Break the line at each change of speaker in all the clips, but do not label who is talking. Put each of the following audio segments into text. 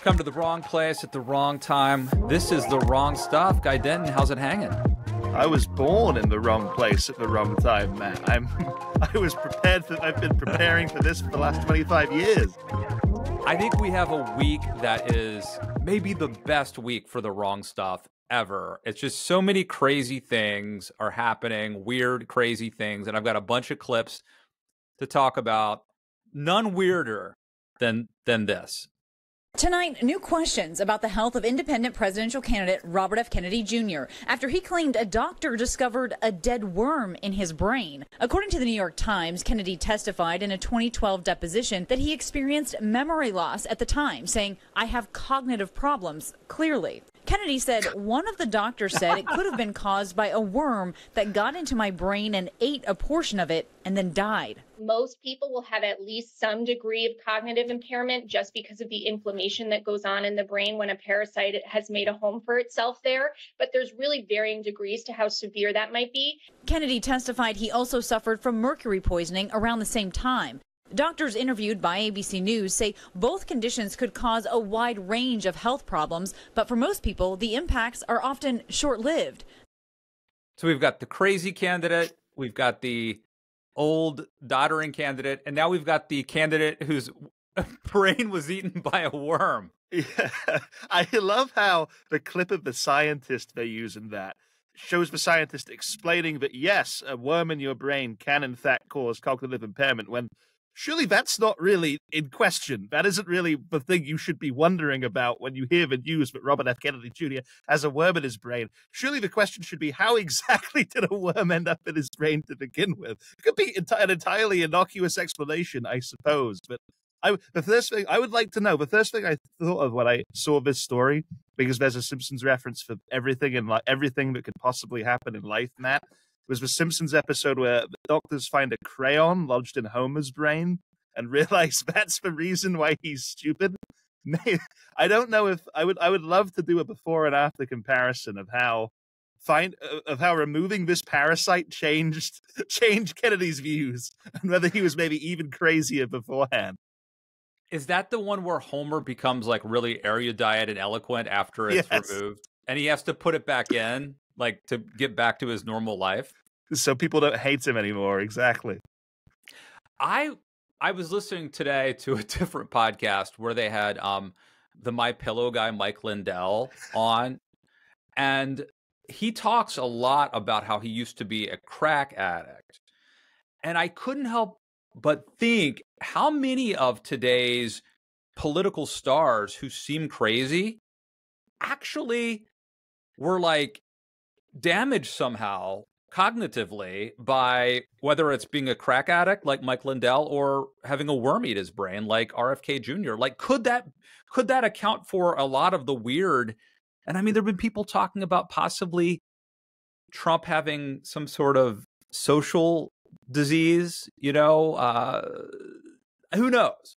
come to the wrong place at the wrong time. This is the wrong stuff. Guy Denton, how's it hanging?
I was born in the wrong place at the wrong time, Matt. I was prepared for. I've been preparing for this for the last 25 years.
I think we have a week that is maybe the best week for the wrong stuff ever. It's just so many crazy things are happening, weird, crazy things, and I've got a bunch of clips to talk about. None weirder than this.
Tonight, new questions about the health of independent presidential candidate Robert F. Kennedy Jr. after he claimed a doctor discovered a dead worm in his brain. According to the New York Times, Kennedy testified in a 2012 deposition that he experienced memory loss at the time, saying, "I have cognitive problems, clearly." Kennedy said one of the doctors said it could have been caused by a worm that got into my brain and ate a portion of it and then died.
Most people will have at least some degree of cognitive impairment just because of the inflammation that goes on in the brain when a parasite has made a home for itself there. But there's really varying degrees to how severe that might be.
Kennedy testified he also suffered from mercury poisoning around the same time. Doctors interviewed by ABC News say both conditions could cause a wide range of health problems, but for most people, the impacts are often short-lived.
So we've got the crazy candidate, we've got the old doddering candidate, and now we've got the candidate whose brain was eaten by a worm.
Yeah, I love how the clip of the scientist they use in that shows the scientist explaining that, yes, a worm in your brain can in fact cause cognitive impairment, when surely that's not really in question. That isn't really the thing you should be wondering about when you hear the news that Robert F. Kennedy Jr. has a worm in his brain. Surely the question should be, how exactly did a worm end up in his brain to begin with? It could be an entirely innocuous explanation, I suppose. But the first thing I thought of when I saw this story, because there's a Simpsons reference for everything and everything that could possibly happen in life, Matt, was the Simpsons episode where the doctors find a crayon lodged in Homer's brain and realize that's the reason why he's stupid. I don't know if I would love to do a before and after comparison of how removing this parasite changed Kennedy's views and whether he was maybe even crazier beforehand.
Is that the one where Homer becomes like really erudite and eloquent after it's removed, and he has to put it back in, like to get back to his normal life?
So people don't hate him anymore. Exactly.
I was listening today to a different podcast where they had the My Pillow guy Mike Lindell on, and he talks a lot about how he used to be a crack addict. And I couldn't help but think how many of today's political stars who seem crazy actually were like damaged somehow cognitively by whether it's being a crack addict like Mike Lindell or having a worm eat his brain like R.F.K. Jr. Like, could that account for a lot of the weird? And I mean, there have been people talking about possibly Trump having some sort of social disease, who knows?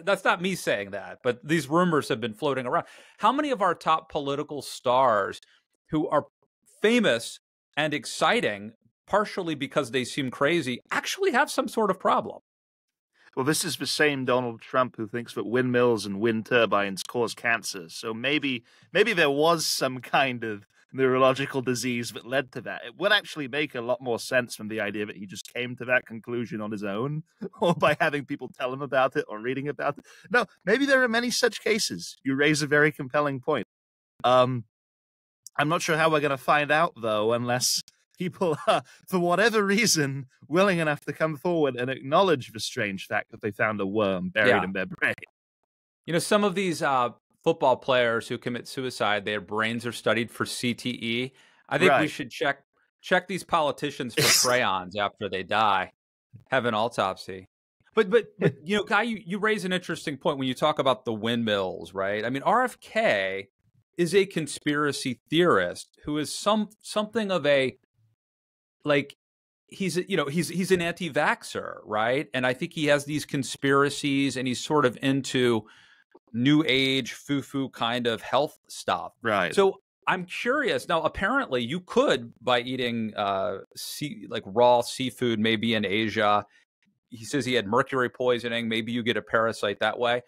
That's not me saying that, but these rumors have been floating around. How many of our top political stars who are famous and exciting, partially because they seem crazy, actually have some sort of problem?
Well, this is the same Donald Trump who thinks that windmills and wind turbines cause cancer. So maybe there was some kind of neurological disease that led to that. It would actually make a lot more sense than the idea that he just came to that conclusion on his own or by having people tell him about it or reading about it. No, maybe there are many such cases. You raise a very compelling point. I'm not sure how we're going to find out, though, unless people are, for whatever reason, willing enough to come forward and acknowledge the strange fact that they found a worm buried in their brain.
Some of these football players who commit suicide, their brains are studied for CTE. I think we should check these politicians for crayons after they die, have an autopsy. But Guy, you raise an interesting point when you talk about the windmills, right? I mean, RFK is a conspiracy theorist who is something of a, like, he's an anti-vaxxer, right? And I think he has these conspiracies and he's sort of into new age foo-foo kind of health stuff.
Right.
So I'm curious. Now, apparently you could, by eating raw seafood, maybe in Asia. He says he had mercury poisoning. Maybe you get a parasite that way.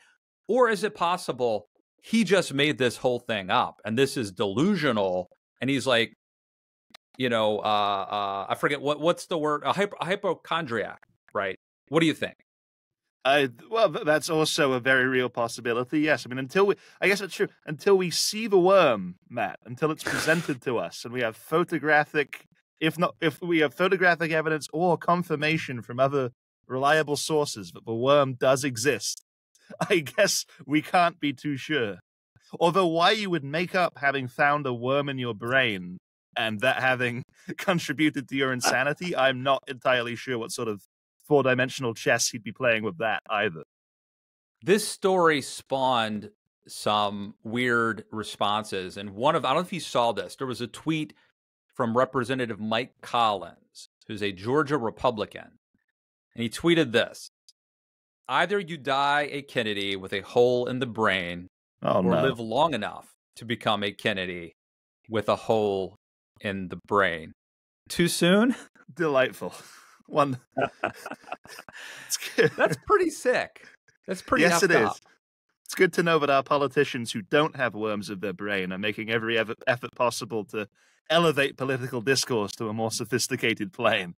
Or is it possible he just made this whole thing up, and this is delusional. And he's like, I forget what's the word, a hypochondriac, right? What do you think?
Well, that's also a very real possibility. Yes, I mean, I guess it's true. Until we see the worm, Matt, until it's presented to us, and we have photographic, if we have photographic evidence or confirmation from other reliable sources that the worm does exist, I guess we can't be too sure. Although, why you would make up having found a worm in your brain and that having contributed to your insanity, I'm not entirely sure what sort of four-dimensional chess he'd be playing with that either.
This story spawned some weird responses, and I don't know if you saw this, there was a tweet from Representative Mike Collins, who's a Georgia Republican, and he tweeted this: "Either you die a Kennedy with a hole in the brain, live long enough to become a Kennedy with a hole in the brain. Too soon?"
Delightful. One. It's good.
That's pretty sick. That's pretty
Yes, it
up.
is. It's good to know that our politicians who don't have worms of their brain are making every effort possible to elevate political discourse to a more sophisticated plane.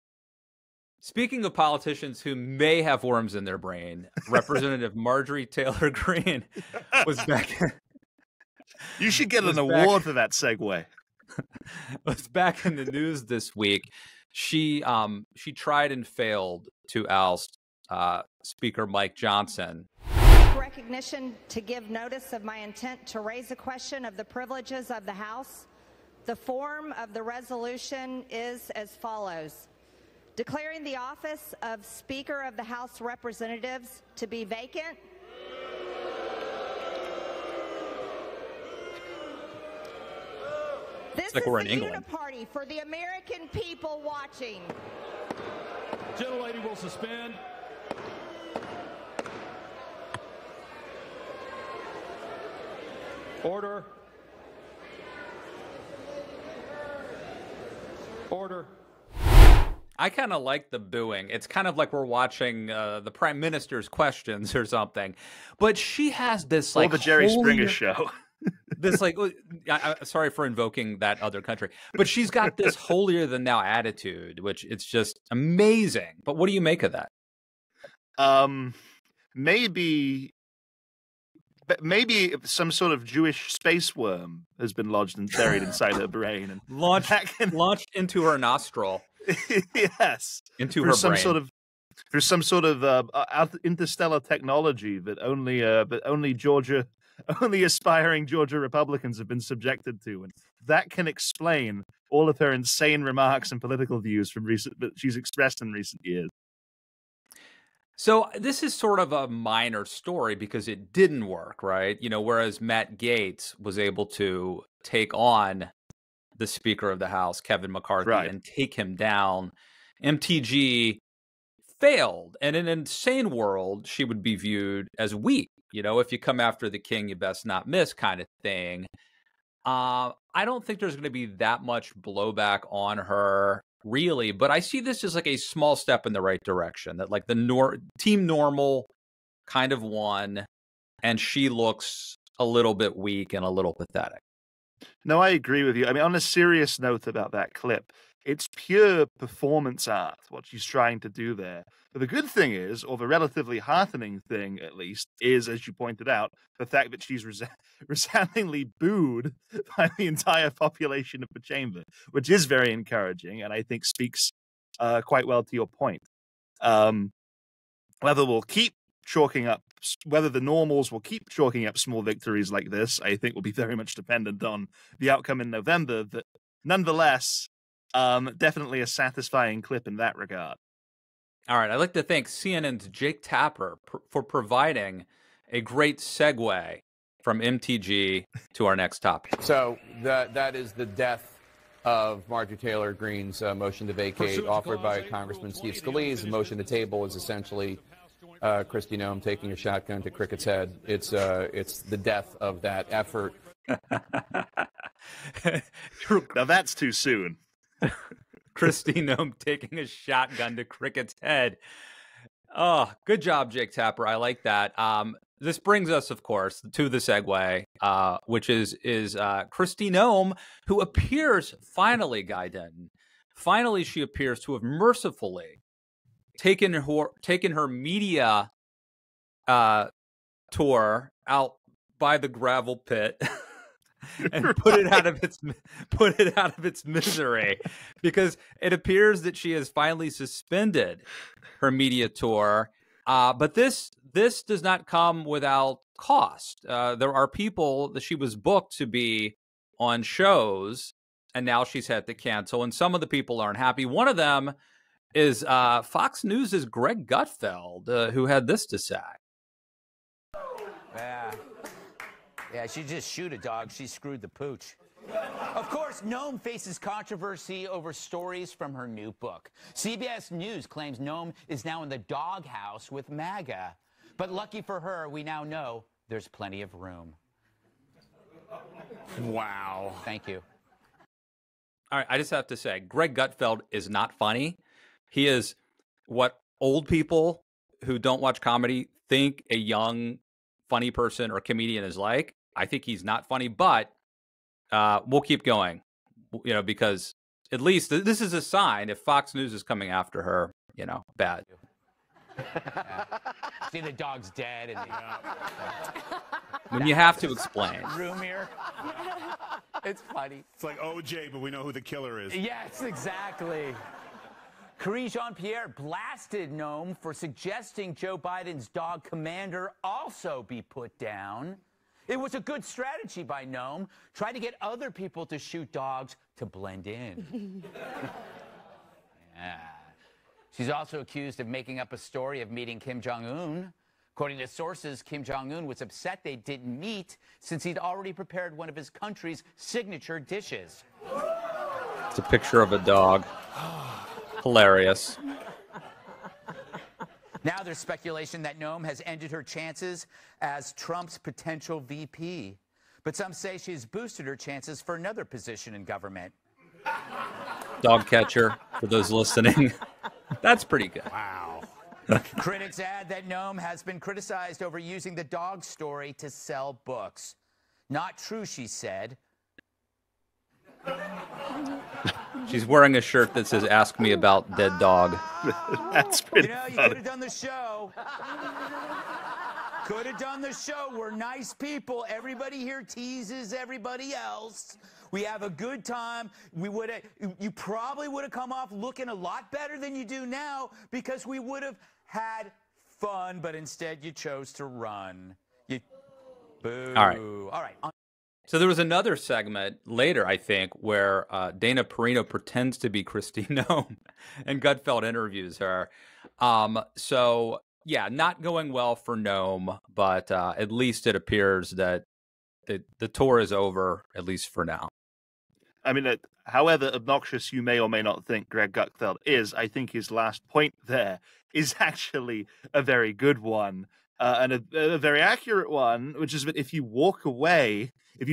Speaking of politicians who may have worms in their brain, Representative Marjorie Taylor Green was back.
You should get an award for that segue.
Was back in the news this week. She tried and failed to oust Speaker Mike Johnson.
Recognition to give notice of my intent to raise a question of the privileges of the House. The form of the resolution is as follows: declaring the office of Speaker of the House of Representatives to be vacant. This is the uniparty for the American people watching.
Gentlelady will suspend. Order. Order.
I kind of like the booing. It's kind of like we're watching the Prime Minister's questions or something. But she has this like
the Jerry Springer show.
This like, sorry for invoking that other country, but she's got this holier than thou attitude, which it's just amazing. But what do you make of that?
Maybe some sort of Jewish space worm has been lodged and buried inside her brain and
launched into her nostril.
Yes,
into her brain.
Through some sort of interstellar technology that only aspiring Georgia Republicans have been subjected to, and that can explain all of her insane remarks and political views that she's expressed in recent years.
So this is sort of a minor story because it didn't work, right? Whereas Matt Gaetz was able to take on the Speaker of the House, Kevin McCarthy, and take him down. MTG failed. And in an insane world, she would be viewed as weak. If you come after the king, you best not miss kind of thing. I don't think there's going to be that much blowback on her, really. But I see this as like a small step in the right direction, that like the team normal kind of won, and she looks a little bit weak and a little pathetic.
No, I agree with you. I mean, on a serious note about that clip, it's pure performance art, what she's trying to do there. But the good thing is, or the relatively heartening thing at least, is, as you pointed out, the fact that she's resoundingly booed by the entire population of the chamber, which is very encouraging and I think speaks quite well to your point. Whether the normals will keep chalking up small victories like this, I think will be very much dependent on the outcome in November. But nonetheless, definitely a satisfying clip in that regard.
All right. I'd like to thank CNN's Jake Tapper for providing a great segue from MTG to our next topic.
So that is the death of Marjorie Taylor Greene's motion to vacate, offered by Congressman Steve Scalise. The motion to table is essentially Kristi Noem taking a shotgun to Cricket's head. It's the death of that effort.
Now that's too soon.
Kristi Noem taking a shotgun to Cricket's head. Oh, good job, Jake Tapper. I like that. this brings us, of course, to the segue, which is Kristi Noem, who appears finally, Guy Denton. Finally, she appears to have mercifully taken her media tour out by the gravel pit and put it out of its misery, because it appears that she has finally suspended her media tour. But this does not come without cost. There are people that she was booked to be on shows, and now she's had to cancel. And some of the people aren't happy. One of them is Fox News' Gregg Gutfeld, who had this to say.
Yeah, she just shoot a dog. She screwed the pooch. Of course, Noem faces controversy over stories from her new book. CBS News claims Noem is now in the doghouse with MAGA. But lucky for her, we now know there's plenty of room.
Wow.
Thank you.
All right, I just have to say, Gregg Gutfeld is not funny. He is what old people who don't watch comedy think a young, funny person or comedian is like. I think he's not funny, but we'll keep going, because at least this is a sign. If Fox News is coming after her, bad.
See, the dog's dead. And
when you have to explain.
Room here. It's funny.
It's like OJ, but we know who the killer is.
Yes, exactly. Karine Jean-Pierre blasted Noem for suggesting Joe Biden's dog Commander also be put down. It was a good strategy by Noem. Try to get other people to shoot dogs to blend in. Yeah. She's also accused of making up a story of meeting Kim Jong-un. According to sources, Kim Jong-un was upset they didn't meet since he'd already prepared one of his country's signature dishes.
It's a picture of a dog. Hilarious.
Now there's speculation that Noem has ended her chances as Trump's potential VP. But some say she's boosted her chances for another position in government.
Dog catcher, for those listening. That's pretty good.
Wow.
Critics add that Noem has been criticized over using the dog story to sell books. Not true, she said.
She's wearing a shirt that says, "Ask me about dead dog."
That's pretty
You
funny.
could have done the show. Could have done the show. We're nice people. Everybody here teases everybody else. We have a good time. You probably would have come off looking a lot better than you do now because we would have had fun, but instead you chose to run. Boo. All right.
So there was another segment later, I think, where Dana Perino pretends to be Kristi Noem and Gutfeld interviews her. So, yeah, not going well for Noem, but at least it appears that the tour is over, at least for now.
I mean, however obnoxious you may or may not think Gregg Gutfeld is, I think his last point there is actually a very good one and a very accurate one, which is that if you walk away, if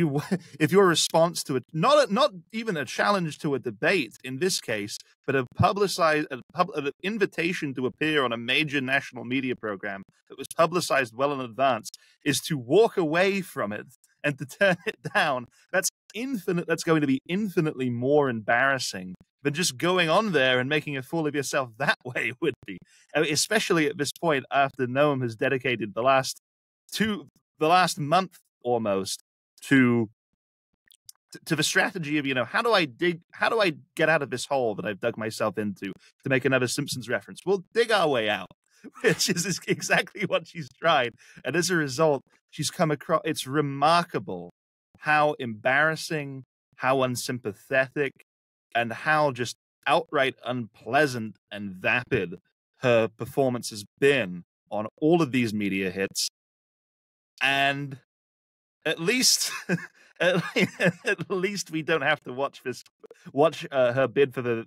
your response to it, not even a challenge to a debate in this case, but an invitation to appear on a major national media program that was publicized well in advance, is to walk away from it and to turn it down, that's going to be infinitely more embarrassing than just going on there and making a fool of yourself that way would be. I mean, especially at this point after Noem has dedicated the last month almost to the strategy of, how do I get out of this hole that I've dug myself into, to make another Simpsons reference? We'll dig our way out, which is exactly what she's tried. And as a result, she's come across, it's remarkable how embarrassing, how unsympathetic, and how just outright unpleasant and vapid her performance has been on all of these media hits. And at least we don't have to watch her bid for the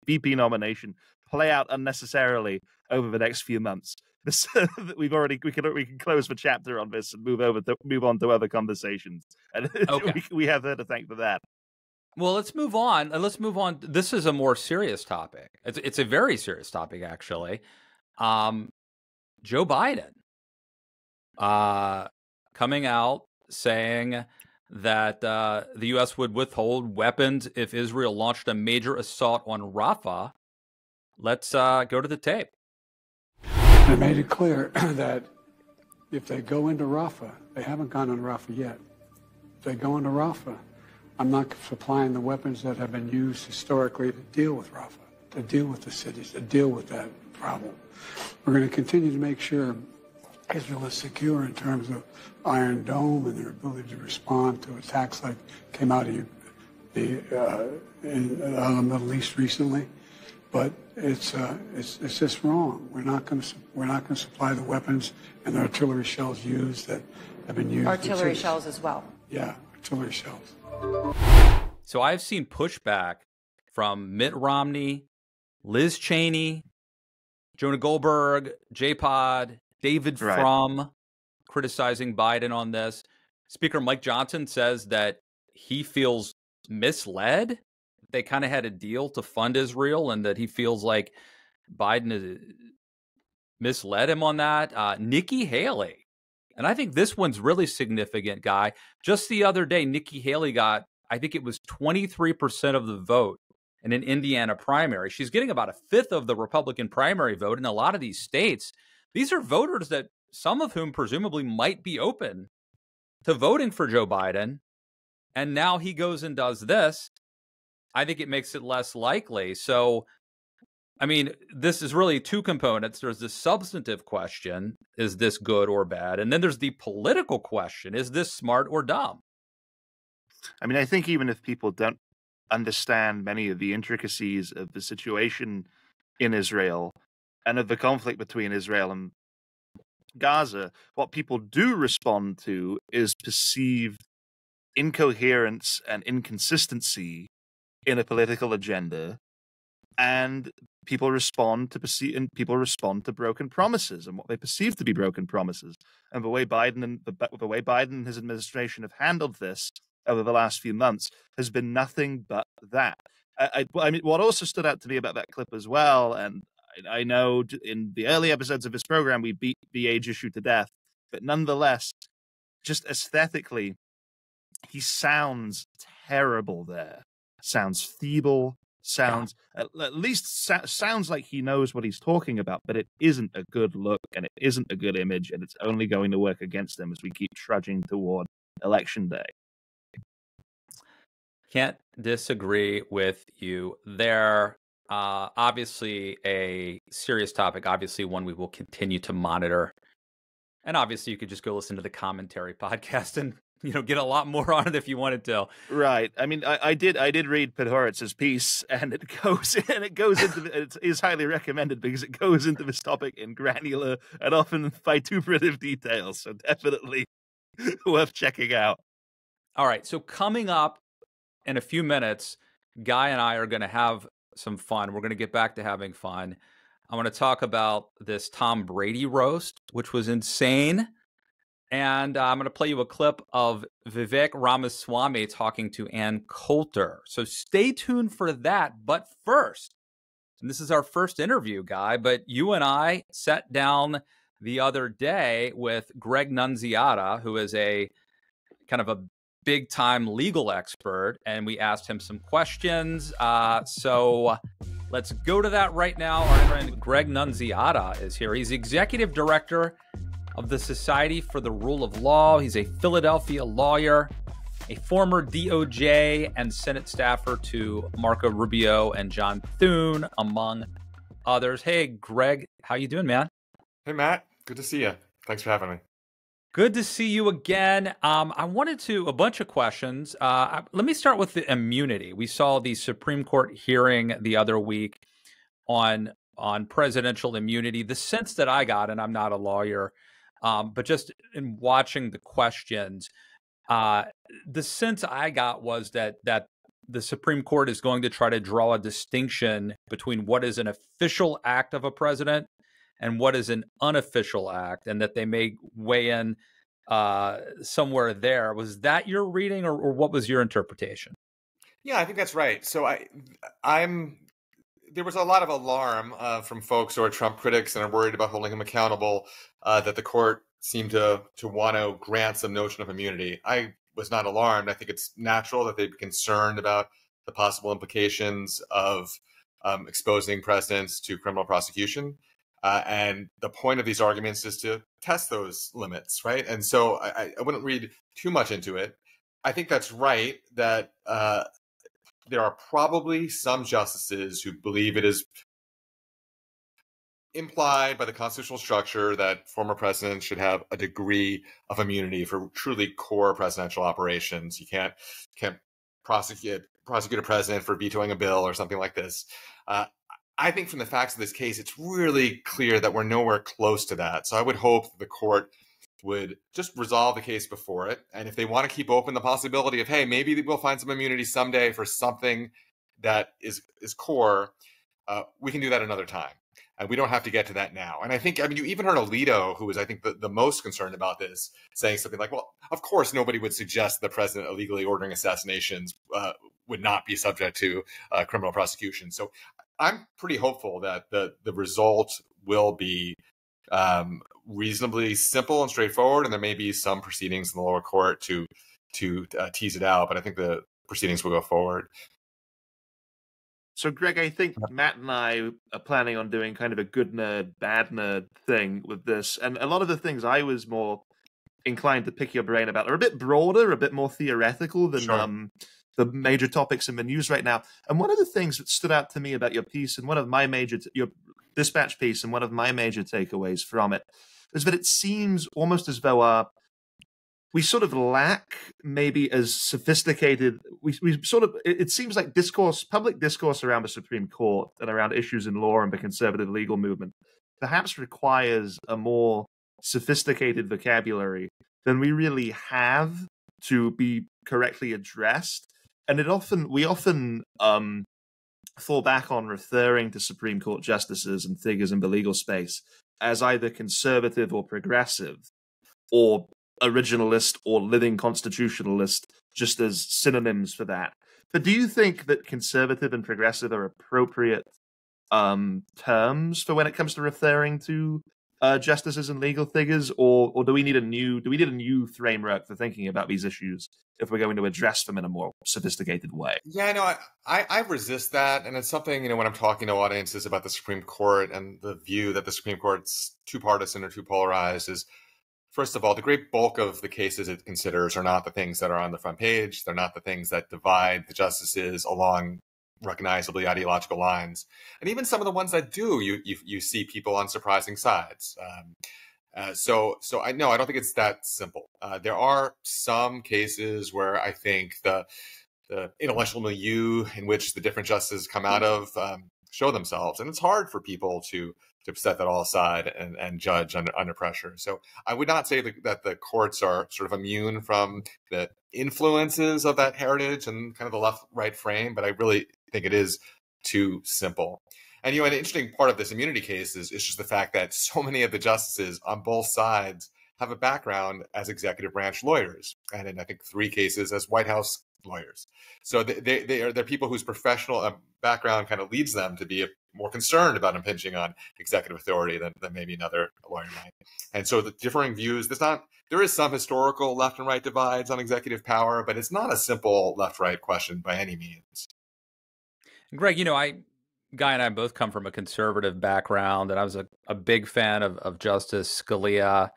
VP nomination play out unnecessarily over the next few months. We can close the chapter on this and move on to other conversations. And
okay.
we have her to thank for that.
Well, let's move on. This is a more serious topic. It's a very serious topic, actually. Joe Biden. coming out saying that the U.S. would withhold weapons if Israel launched a major assault on Rafah. Let's go to the tape.
They made it clear that if they go into Rafah, they haven't gone into Rafah yet. If they go into Rafah, I'm not supplying the weapons that have been used historically to deal with Rafah, to deal with the cities, to deal with that problem. We're going to continue to make sure Israel is secure in terms of Iron Dome and their ability to respond to attacks like came out of the Middle East recently. But it's just wrong. We're not going to supply the weapons and the artillery shells used that have been used.
Artillery shells as well.
Yeah, artillery shells.
So I've seen pushback from Mitt Romney, Liz Cheney, Jonah Goldberg, J-Pod, David Frum criticizing Biden on this. Speaker Mike Johnson says that he feels misled. They kind of had a deal to fund Israel and that he feels like Biden misled him on that. Nikki Haley. And I think this one's really significant, Guy. Just the other day, Nikki Haley got, I think it was 23% of the vote in an Indiana primary. She's getting about a fifth of the Republican primary vote in a lot of these states. These are voters that some of whom presumably might be open to voting for Joe Biden. And now he goes and does this. I think it makes it less likely. So, I mean, this is really two components. There's the substantive question, is this good or bad? And then there's the political question, is this smart or dumb?
I mean, I think even if people don't understand many of the intricacies of the situation in Israel and of the conflict between Israel and Gaza, what people do respond to is perceived incoherence and inconsistency in a political agenda, and people respond to broken promises and what they perceive to be broken promises. And the way Biden and his administration have handled this over the last few months has been nothing but that. I mean, what also stood out to me about that clip as well, and I know in the early episodes of this program we beat the age issue to death, but nonetheless, just aesthetically, he sounds terrible there. Sounds feeble, sounds at least sounds like he knows what he's talking about, but it isn't a good look and it isn't a good image, and it's only going to work against him as we keep trudging toward election day.
Can't disagree with you there. Obviously a serious topic, obviously one we will continue to monitor. And obviously you could just go listen to the commentary podcast and get a lot more on it if you wanted to.
Right. I mean, I did read Podhoritz's piece, and it goes into it is highly recommended because it goes into this topic in granular and often vituperative details. So definitely worth checking out.
All right. So coming up in a few minutes, Guy and I are going to have some fun. We're going to get back to having fun. I want to talk about this Tom Brady roast, which was insane. And I'm going to play you a clip of Vivek Ramaswamy talking to Ann Coulter. So stay tuned for that. But first, and this is our first interview, Guy, but you and I sat down the other day with Gregg Nunziata, who is a kind of a big-time legal expert, and we asked him some questions. So let's go to that right now. Our friend Gregg Nunziata is here. He's executive director of the Society for the Rule of Law. He's a Philadelphia lawyer, a former DOJ and Senate staffer to Marco Rubio and John Thune, among others. Hey, Greg, how you doing, man?
Hey, Matt. Good to see you. Thanks for having me.
Good to see you again. I wanted to, a bunch of questions. Let me start with the immunity. We saw the Supreme Court hearing the other week on presidential immunity. The sense that I got, and I'm not a lawyer, but just in watching the questions, the sense I got was that the Supreme Court is going to try to draw a distinction between what is an official act of a president and what is an unofficial act, and that they may weigh in somewhere there. Was that your reading, or what was your interpretation?
Yeah, I think that's right. So there was a lot of alarm from folks who are Trump critics and are worried about holding him accountable, that the court seem to want to grant some notion of immunity. I was not alarmed. I think it's natural that they'd be concerned about the possible implications of exposing presidents to criminal prosecution. And the point of these arguments is to test those limits, right? And so I wouldn't read too much into it. I think that's right that there are probably some justices who believe it is implied by the constitutional structure that former presidents should have a degree of immunity for truly core presidential operations. You can't prosecute a president for vetoing a bill or something like this. I think from the facts of this case, it's really clear that we're nowhere close to that. So I would hope that the court would just resolve the case before it. And if they want to keep open the possibility of, hey, maybe we'll find some immunity someday for something that is core, we can do that another time. And we don't have to get to that now. And I think, you even heard Alito, who was, I think, the most concerned about this, saying something like, well, of course, nobody would suggest the president illegally ordering assassinations would not be subject to criminal prosecution. So I'm pretty hopeful that the result will be reasonably simple and straightforward. And there may be some proceedings in the lower court to tease it out. But I think the proceedings will go forward.
So, Greg, I think Matt and I are planning on doing kind of a good nerd, bad nerd thing with this. And a lot of the things I was more inclined to pick your brain about are a bit broader, a bit more theoretical than the major topics in the news right now. And one of the things that stood out to me about your piece and one of my your dispatch piece and one of my major takeaways from it is that it seems almost as though we sort of lack maybe as sophisticated. It seems like public discourse around the Supreme Court and around issues in law and the conservative legal movement perhaps requires a more sophisticated vocabulary than we really have to be correctly addressed. And we often fall back on referring to Supreme Court justices and figures in the legal space as either conservative or progressive, or originalist or living constitutionalist, just as synonyms for that. But do you think that conservative and progressive are appropriate terms for when it comes to referring to justices and legal figures, or do we need a new framework for thinking about these issues if we're going to address them in a more sophisticated way?
Yeah, no, I resist that, and it's something, when I'm talking to audiences about the Supreme Court and the view that the Supreme Court's too partisan or too polarized is, first of all, the great bulk of the cases it considers are not the things that are on the front page. They're not the things that divide the justices along recognizably ideological lines. And even some of the ones that do, you see people on surprising sides. So I don't think it's that simple. There are some cases where I think the intellectual milieu in which the different justices come out of show themselves. And it's hard for people to set that all aside and judge under pressure. So I would not say that the courts are sort of immune from the influences of that heritage and kind of the left-right frame, but I really think it is too simple. And, an interesting part of this immunity case is just the fact that so many of the justices on both sides have a background as executive branch lawyers, and in, I think, 3 cases as White House lawyers. So they're people whose professional background kind of leads them to be more concerned about impinging on executive authority than maybe another lawyer might. And so the differing views, there is some historical left and right divides on executive power, but it's not a simple left-right question by any means.
Greg, Guy and I both come from a conservative background, and I was a big fan of Justice Scalia.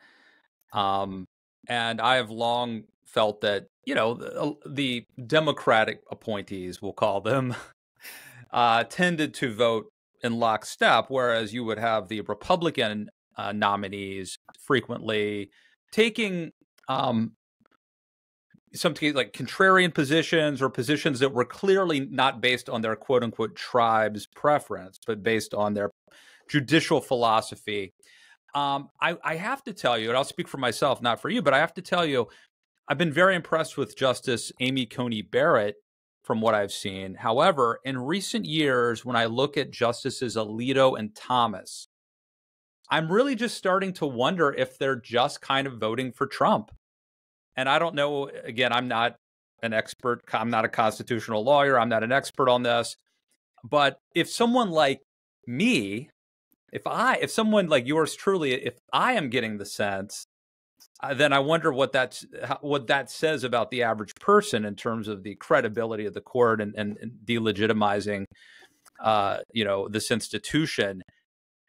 And I have long felt that, the Democratic appointees, we'll call them, tended to vote in lockstep, whereas you would have the Republican nominees frequently taking some like contrarian positions or positions that were clearly not based on their quote unquote tribe's preference, but based on their judicial philosophy. I have to tell you, and I'll speak for myself, not for you, but I have to tell you, I've been very impressed with Justice Amy Coney Barrett from what I've seen. However, in recent years, when I look at Justices Alito and Thomas, I'm really just starting to wonder if they're just kind of voting for Trump. And I don't know, again, I'm not an expert. I'm not a constitutional lawyer. I'm not an expert on this. But if someone like me, if someone like yours truly, if I am getting the sense then I wonder what that says about the average person in terms of the credibility of the court and delegitimizing, this institution.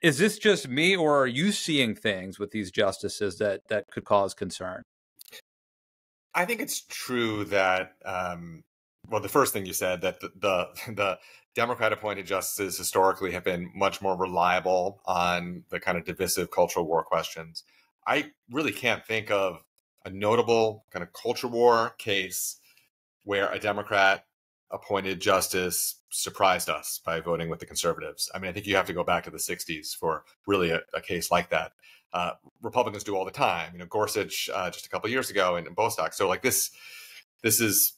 Is this just me, or are you seeing things with these justices that could cause concern?
I think it's true that, well, the first thing you said, that the Democrat-appointed justices historically have been much more reliable on the kind of divisive cultural war questions. I really can't think of a notable kind of culture war case where a Democrat-appointed justice surprised us by voting with the conservatives. I mean, I think you have to go back to the 60s for really a case like that. Republicans do all the time. Gorsuch just a couple of years ago in Bostock. So like this is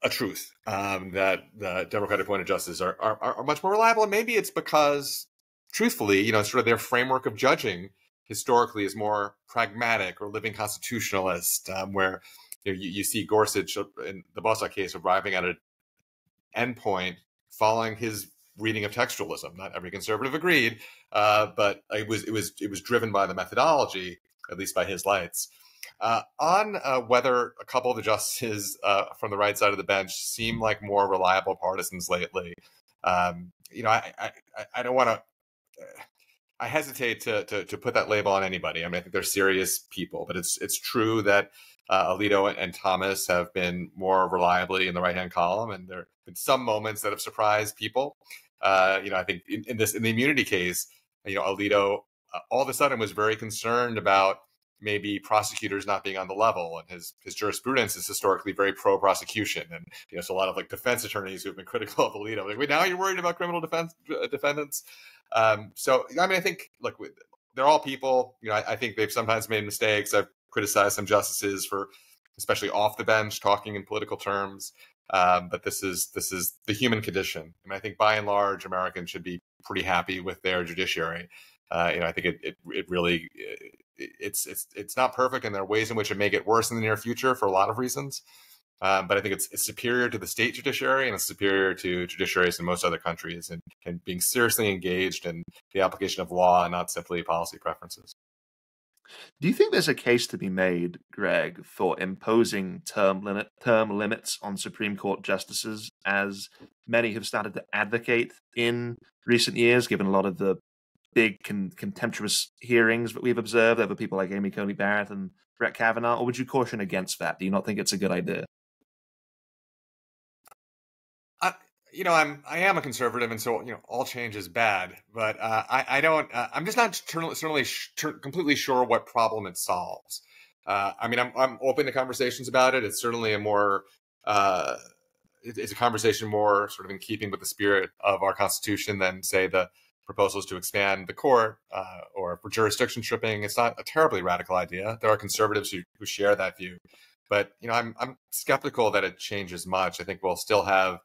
a truth that the Democrat-appointed justices are much more reliable. And maybe it's because, truthfully, sort of their framework of judging historically is more pragmatic or living constitutionalist, where you see Gorsuch in the Bostock case arriving at an endpoint following his reading of textualism. Not every conservative agreed, but it was driven by the methodology, at least by his lights. On whether a couple of the justices from the right side of the bench seem like more reliable partisans lately, I don't want to. I hesitate to put that label on anybody. I mean, I think they're serious people, but it's true that Alito and Thomas have been more reliably in the right-hand column, and there have been some moments that have surprised people. I think in the immunity case, Alito all of a sudden was very concerned about maybe prosecutors not being on the level, and his jurisprudence is historically very pro-prosecution, and so a lot of like defense attorneys who have been critical of Alito, like, wait, now you're worried about criminal defendants. So I mean, I think, look, they're all people. I think they've sometimes made mistakes. I've criticized some justices for, especially off the bench, talking in political terms. But this is the human condition. I mean, I think by and large, Americans should be pretty happy with their judiciary. I think it really it's not perfect, and there are ways in which it may get worse in the near future for a lot of reasons. But I think it's superior to the state judiciary, and it's superior to judiciaries in most other countries, and being seriously engaged in the application of law and not simply policy preferences.
Do you think there's a case to be made, Gregg, for imposing term limits on Supreme Court justices, as many have started to advocate in recent years, given a lot of the big contemptuous hearings that we've observed over people like Amy Coney Barrett and Brett Kavanaugh? Or would you caution against that? Do you not think it's a good idea?
I am a conservative, and so all change is bad. But I don't. I'm just not certainly completely sure what problem it solves. I mean, I'm open to conversations about it. It's certainly a more it's a conversation more sort of in keeping with the spirit of our Constitution than, say, the proposals to expand the court or for jurisdiction stripping. It's not a terribly radical idea. There are conservatives who share that view, but I'm skeptical that it changes much. I think we'll still have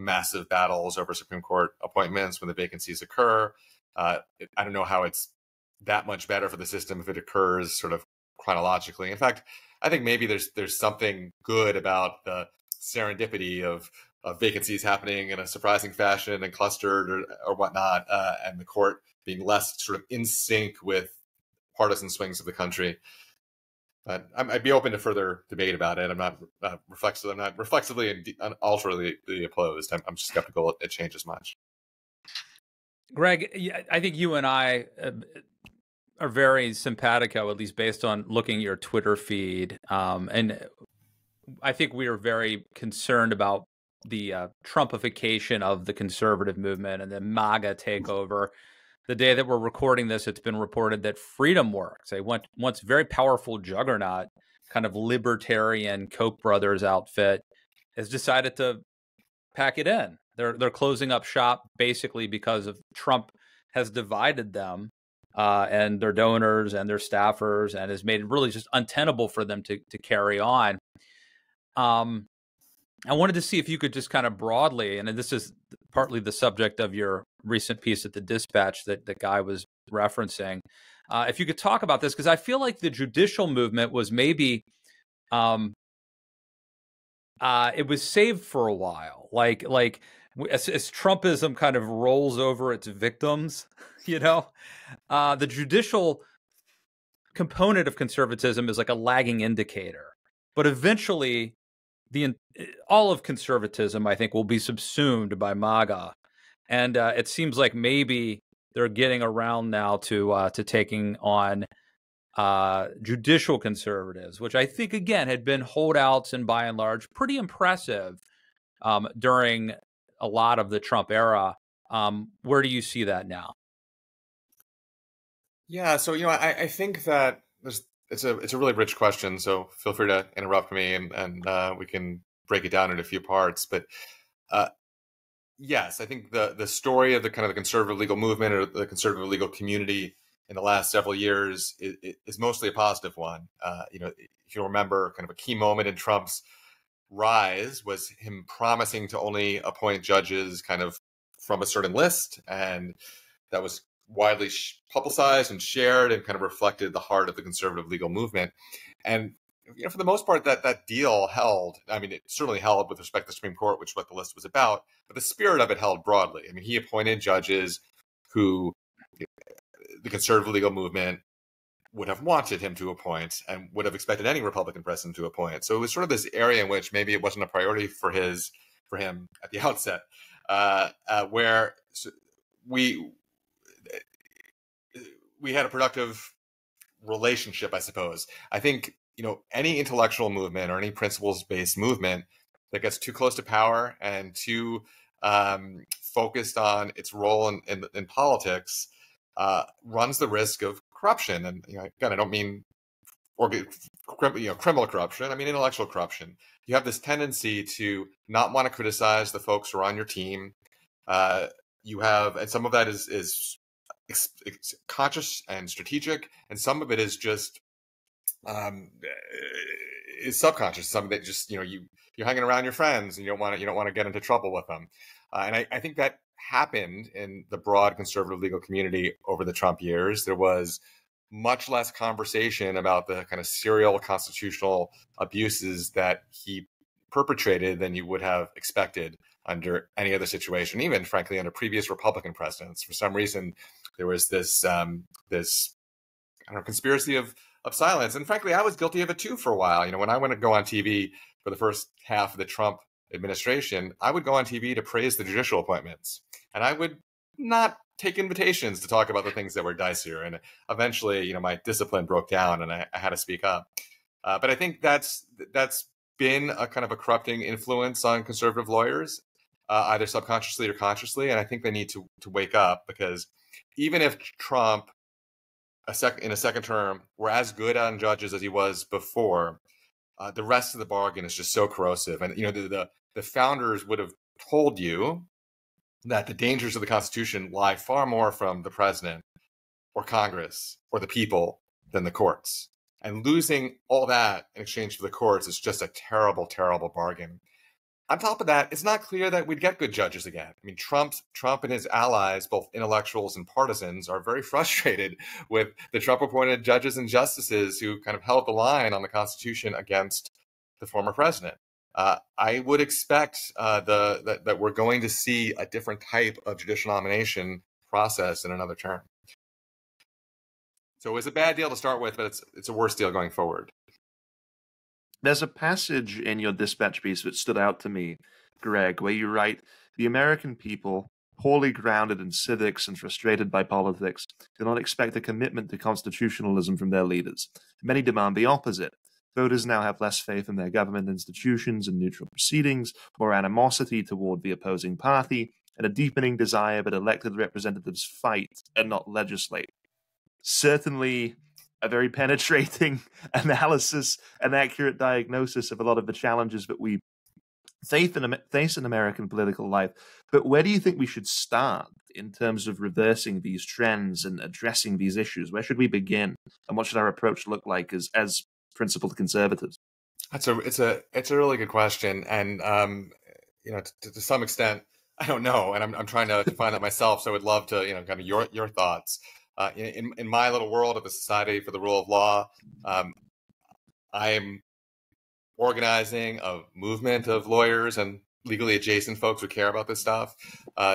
massive battles over Supreme Court appointments when the vacancies occur. I don't know how it's that much better for the system if it occurs sort of chronologically. In fact, I think maybe there's something good about the serendipity of vacancies happening in a surprising fashion and clustered or whatnot, and the court being less sort of in sync with partisan swings of the country. But I'd be open to further debate about it. I'm not reflexively and ultimately opposed. I'm just skeptical it changes much.
Gregg, I think you and I are very simpatico, at least based on looking at your Twitter feed. And I think we are very concerned about the Trumpification of the conservative movement and the MAGA takeover. The day that we're recording this, it's been reported that Freedom Works, a once very powerful juggernaut, kind of libertarian Koch brothers outfit, has decided to pack it in. They're closing up shop basically because of Trump has divided them and their donors and their staffers, and has made it really just untenable for them to carry on. I wanted to see if you could just kind of broadly, and this is partly the subject of your recent piece at the Dispatch that the guy was referencing, if you could talk about this, because I feel like the judicial movement was maybe it was saved for a while, like as Trumpism kind of rolls over its victims, the judicial component of conservatism is like a lagging indicator. But eventually, all of conservatism, I think, will be subsumed by MAGA. And it seems like maybe they're getting around now to taking on judicial conservatives, which I think, again, had been holdouts and by and large pretty impressive during a lot of the Trump era. Where do you see that now?
Yeah, so I think that it's a really rich question. So feel free to interrupt me, and we can break it down into a few parts. But yes, I think the story of the kind of the conservative legal movement or the conservative legal community in the last several years is mostly a positive one. If you remember, kind of a key moment in Trump's rise was him promising to only appoint judges kind of from a certain list, and that was widely publicized and shared and kind of reflected the heart of the conservative legal movement. And for the most part, that deal held. I mean, it certainly held with respect to the Supreme Court, which is what the list was about, but the spirit of it held broadly. I mean, he appointed judges who the conservative legal movement would have wanted him to appoint and would have expected any Republican president to appoint. So it was sort of this area in which maybe it wasn't a priority for him at the outset, where we had a productive relationship, I suppose. I think, any intellectual movement or any principles-based movement that gets too close to power and too focused on its role in politics runs the risk of corruption. And again, I don't mean criminal corruption. I mean intellectual corruption. You have this tendency to not want to criticize the folks who are on your team. And some of that is conscious and strategic, and some of it is just is subconscious. Some of it just you're hanging around your friends and you don't want to get into trouble with them. And I think that happened in the broad conservative legal community over the Trump years. There was much less conversation about the kind of serial constitutional abuses that he perpetrated than you would have expected under any other situation, even frankly under previous Republican presidents. For some reason, there was this conspiracy of silence, and frankly, I was guilty of it too for a while. When I went to go on TV for the first half of the Trump administration, I would go on TV to praise the judicial appointments, and I would not take invitations to talk about the things that were dicier. And eventually, my discipline broke down, and I had to speak up. But I think that's been a kind of a corrupting influence on conservative lawyers, either subconsciously or consciously. And I think they need to wake up, because even if Trump in a second term were as good on judges as he was before, the rest of the bargain is just so corrosive. And the founders would have told you that the dangers of the Constitution lie far more from the president or Congress or the people than the courts. And losing all that in exchange for the courts is just a terrible, terrible bargain. On top of that, it's not clear that we'd get good judges again. I mean, Trump and his allies, both intellectuals and partisans, are very frustrated with the Trump-appointed judges and justices who kind of held the line on the Constitution against the former president. I would expect that we're going to see a different type of judicial nomination process in another term. So it was a bad deal to start with, but it's a worse deal going forward.
There's a passage in your dispatch piece that stood out to me, Gregg, where you write, "The American people, poorly grounded in civics and frustrated by politics, do not expect a commitment to constitutionalism from their leaders. Many demand the opposite. Voters now have less faith in their government institutions and neutral proceedings, more animosity toward the opposing party, and a deepening desire that elected representatives fight and not legislate." Certainly a very penetrating analysis and accurate diagnosis of a lot of the challenges that we face in American political life. But where do you think we should start in terms of reversing these trends and addressing these issues? Where should we begin? And what should our approach look like as principled conservatives?
It's a really good question. And, to some extent, I don't know. And I'm trying to find that myself. So I would love to, kind of your thoughts. In my little world of the Society for the Rule of Law, I'm organizing a movement of lawyers and legally adjacent folks who care about this stuff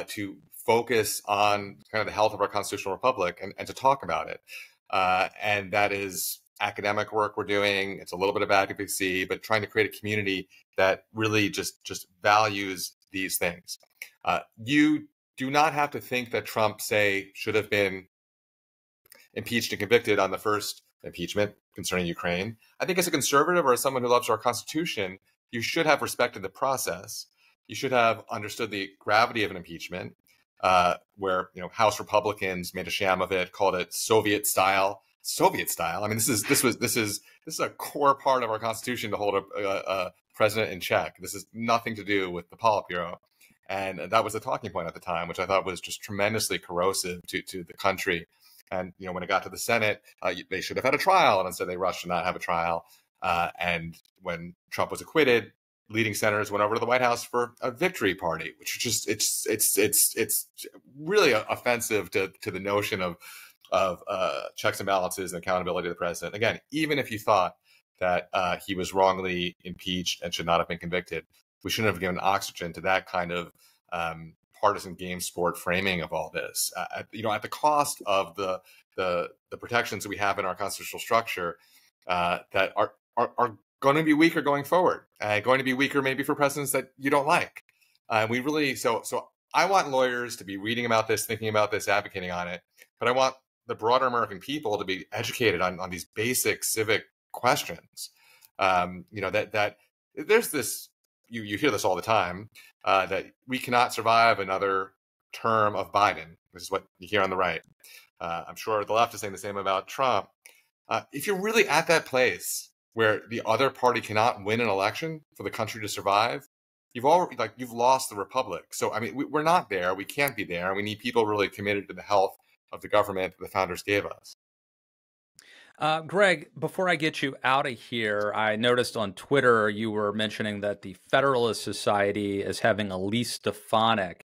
to focus on kind of the health of our constitutional republic and to talk about it. And that is academic work we're doing. It's a little bit of advocacy, but trying to create a community that really just values these things. You do not have to think that Trump, say, should have been impeached and convicted on the first impeachment concerning Ukraine. I think as a conservative or as someone who loves our Constitution, you should have respected the process. You should have understood the gravity of an impeachment, where House Republicans made a sham of it, called it Soviet style. Soviet style. I mean, this is a core part of our Constitution to hold a president in check. This has nothing to do with the Politburo. And that was a talking point at the time, which I thought was just tremendously corrosive to the country. And when it got to the Senate, they should have had a trial, and instead they rushed to not have a trial. And when Trump was acquitted, leading senators went over to the White House for a victory party, which is just it's really offensive to the notion of checks and balances and accountability of the president. Again, even if you thought that he was wrongly impeached and should not have been convicted, we shouldn't have given oxygen to that kind of partisan game sport framing of all this. At the cost of the protections that we have in our constitutional structure that are going to be weaker going forward, going to be weaker maybe for presidents that you don't like. We really so I want lawyers to be reading about this, thinking about this, advocating on it, but I want the broader American people to be educated on these basic civic questions. That there's this, you hear this all the time, that we cannot survive another term of Biden. This is what you hear on the right. I'm sure the left is saying the same about Trump. If you're really at that place where the other party cannot win an election for the country to survive, you've lost the republic. So I mean, we're not there. We can't be there. We need people really committed to the health of the government that the founders gave us.
Gregg, before I get you out of here, I noticed on Twitter you were mentioning that the Federalist Society is having Elise Stefanik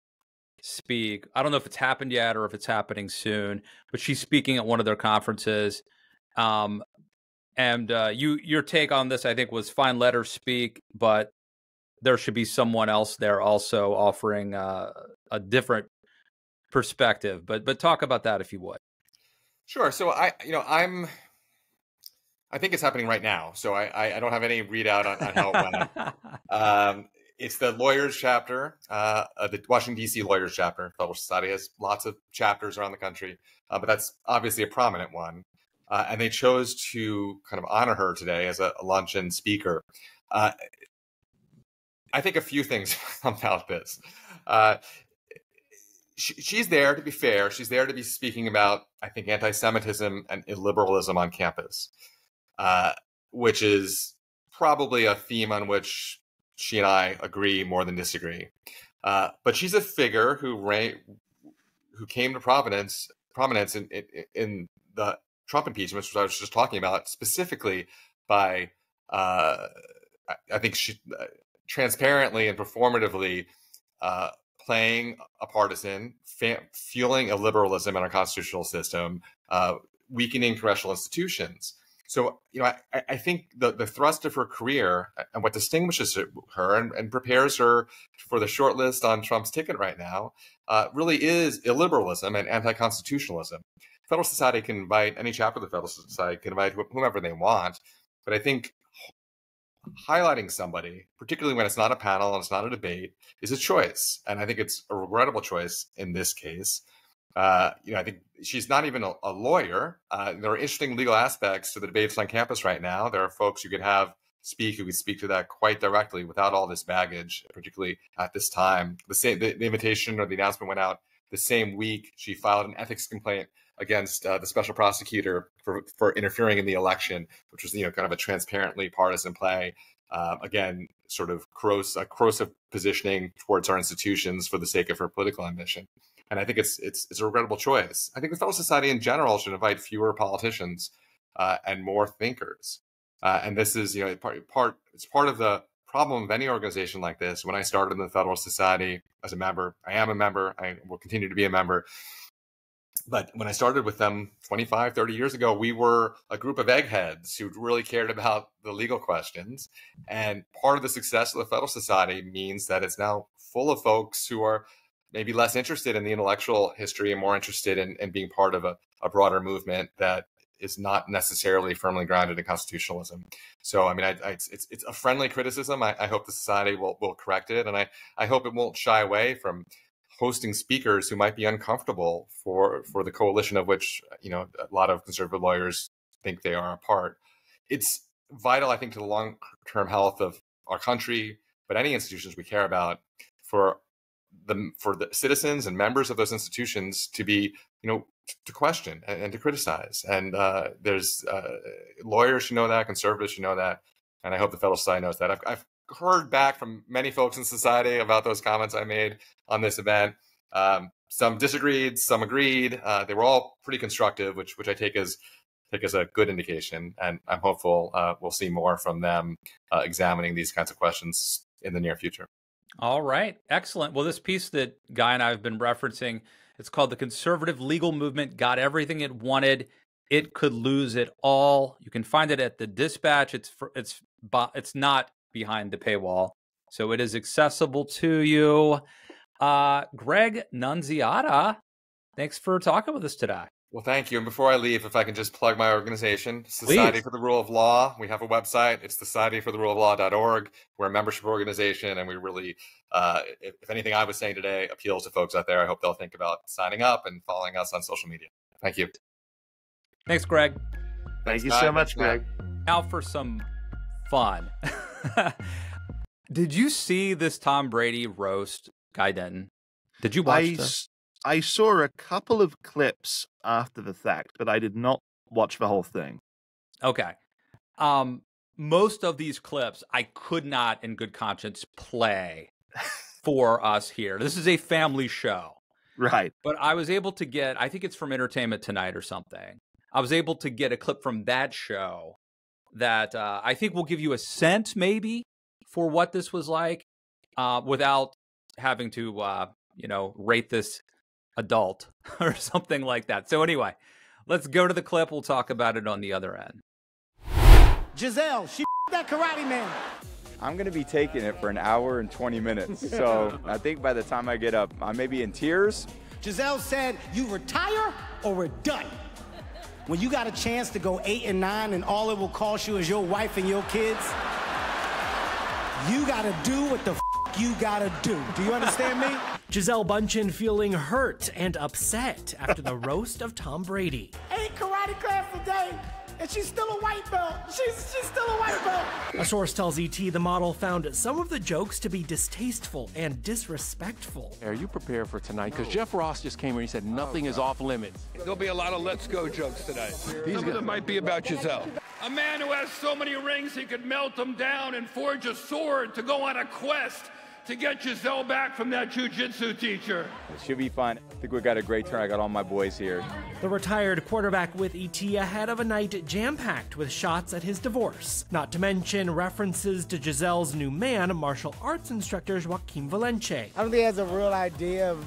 speak. I don't know if it's happened yet or if it's happening soon, but she's speaking at one of their conferences. Your take on this, I think, was fine, let her speak, but there should be someone else there also offering a different perspective. But talk about that if you would.
Sure. So I think it's happening right now. So I don't have any readout on how it went. It's the lawyers chapter, the Washington, D.C. lawyers chapter. Federalist Society has lots of chapters around the country, but that's obviously a prominent one. And they chose to kind of honor her today as a luncheon speaker. I think a few things about this. She's there, to be fair. She's there to be speaking about, I think, anti-Semitism and illiberalism on campus, which is probably a theme on which she and I agree more than disagree. But she's a figure who came to prominence in the Trump impeachment, which I was just talking about, specifically by, I think, she transparently and performatively playing a partisan, fueling illiberalism in our constitutional system, weakening congressional institutions. So, I think the thrust of her career and what distinguishes her and prepares her for the short list on Trump's ticket right now really is illiberalism and anti-constitutionalism. Federalist Society can invite, any chapter of the Federalist Society can invite whomever they want, but I think highlighting somebody, particularly when it's not a panel and it's not a debate, is a choice. And I think it's a regrettable choice in this case. I think she's not even a lawyer. There are interesting legal aspects to the debates on campus right now. There are folks who could have who could speak to that quite directly without all this baggage, particularly at this time. The invitation or the announcement went out the same week. She filed an ethics complaint against the special prosecutor for interfering in the election, which was kind of a transparently partisan play. Again, sort of corrosive positioning towards our institutions for the sake of her political ambition. And I think it's a regrettable choice. I think the Federalist Society in general should invite fewer politicians and more thinkers. And this is it's part of the problem of any organization like this. When I started in the Federalist Society as a member, I am a member, I will continue to be a member. But when I started with them 25, 30 years ago, we were a group of eggheads who really cared about the legal questions. And part of the success of the Federalist Society means that it's now full of folks who are maybe less interested in the intellectual history and more interested in being part of a broader movement that is not necessarily firmly grounded in constitutionalism. So, I mean, it's a friendly criticism. I hope the society will correct it. And I hope it won't shy away from hosting speakers who might be uncomfortable for the coalition of which, a lot of conservative lawyers think they are a part. It's vital, I think, to the long-term health of our country, but any institutions we care about, for the citizens and members of those institutions to be, to question and to criticize. And there's lawyers should know that, conservatives should know that, and I hope the Federal Society knows that. I've heard back from many folks in society about those comments I made on this event. Some disagreed, some agreed. They were all pretty constructive, which I take as a good indication, and I'm hopeful we'll see more from them examining these kinds of questions in the near future.
All right, excellent. Well, this piece that Guy and I have been referencing, it's called "The Conservative Legal Movement Got Everything It Wanted. It Could Lose It All." You can find it at the Dispatch. It's not behind the paywall, so it is accessible to you. Gregg Nunziata, thanks for talking with us today.
Well, thank you. And before I leave, if I can just plug my organization, Society for the Rule of Law. We have a website. It's societyfortheruleoflaw.org. We're a membership organization, and we really, if anything I was saying today appeals to folks out there, I hope they'll think about signing up and following us on social media. Thank you.
Thanks, Gregg.
Thank you so much, Gregg.
Now for some fun. Did you see this Tom Brady roast, Guy Denton? Did you watch this?
I saw a couple of clips after the fact, but I did not watch the whole thing.
Okay. Most of these clips I could not in good conscience play for us here. This is a family show.
Right.
But I was able to get, I think it's from Entertainment Tonight or something. I was able to get a clip from that show that I think will give you a sense maybe for what this was like without having to, rate this adult or something like that. So anyway, let's go to the clip. We'll talk about it on the other end.
Giselle, she that karate man.
I'm going to be taking it for an hour and 20 minutes. So I think by the time I get up, I may be in tears.
Giselle said, you retire or we're done. When you got a chance to go 8 and 9 and all it will cost you is your wife and your kids, you got to do what the you got to do. Do you understand me?
Gisele Bündchen feeling hurt and upset after the roast of Tom Brady.
8 karate class a day, and she's still a white belt. She's still a white belt.
A source tells ET the model found some of the jokes to be distasteful and disrespectful.
Are you prepared for tonight? Because Jeff Ross just came here and he said nothing is off limits.
There'll be a lot of let's go jokes tonight. Some of them might be about Giselle.
A man who has so many rings he could melt them down and forge a sword to go on a quest to get Giselle back from that jiu-jitsu teacher.
It should be fun. I think we got a great turn. I got all my boys here.
The retired quarterback with ET ahead of a night jam-packed with shots at his divorce. Not to mention references to Giselle's new man, martial arts instructor Joaquin Valencia.
I don't think he has a real idea of,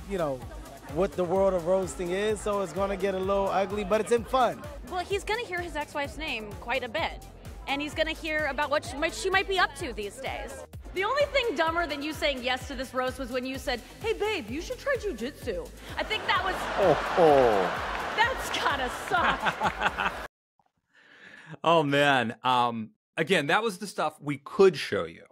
what the world of roasting is, so it's going to get a little ugly, but it's in fun.
Well, he's going to hear his ex-wife's name quite a bit, and he's going to hear about what she might be up to these days. The only thing dumber than you saying yes to this roast was when you said, hey, babe, you should try jiu-jitsu. I think that was... That's gotta suck.
Oh, man. Again, that was the stuff we could show you.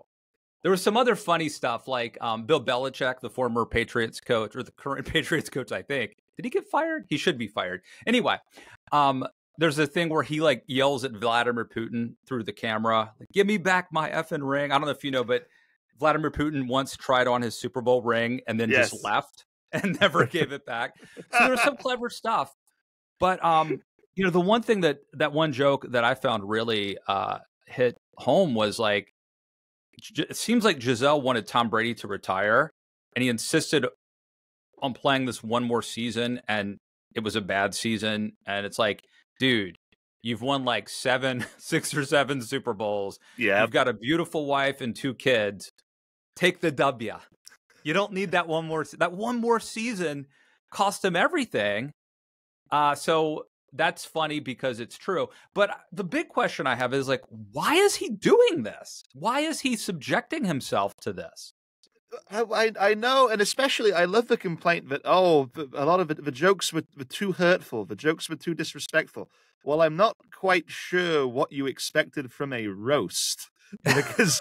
There was some other funny stuff like Bill Belichick, the former Patriots coach, or the current Patriots coach, I think. Did he get fired? He should be fired. Anyway, there's a thing where he yells at Vladimir Putin through the camera, like, give me back my effing ring. I don't know if you know, but Vladimir Putin once tried on his Super Bowl ring and then just left and never gave it back. So there's some clever stuff. But, the one thing that one joke that I found really hit home was like, it seems like Giselle wanted Tom Brady to retire and he insisted on playing this one more season and it was a bad season. And it's like, dude, you've won 6 or 7 Super Bowls.
Yeah.
You've got a beautiful wife and 2 kids. Take the W. You don't need that one more season cost him everything. So that's funny because it's true. But the big question I have is why is he doing this? Why is he subjecting himself to this?
I know, and especially I love the complaint that, a lot of the jokes were too hurtful, the jokes were too disrespectful. Well, I'm not quite sure what you expected from a roast. Because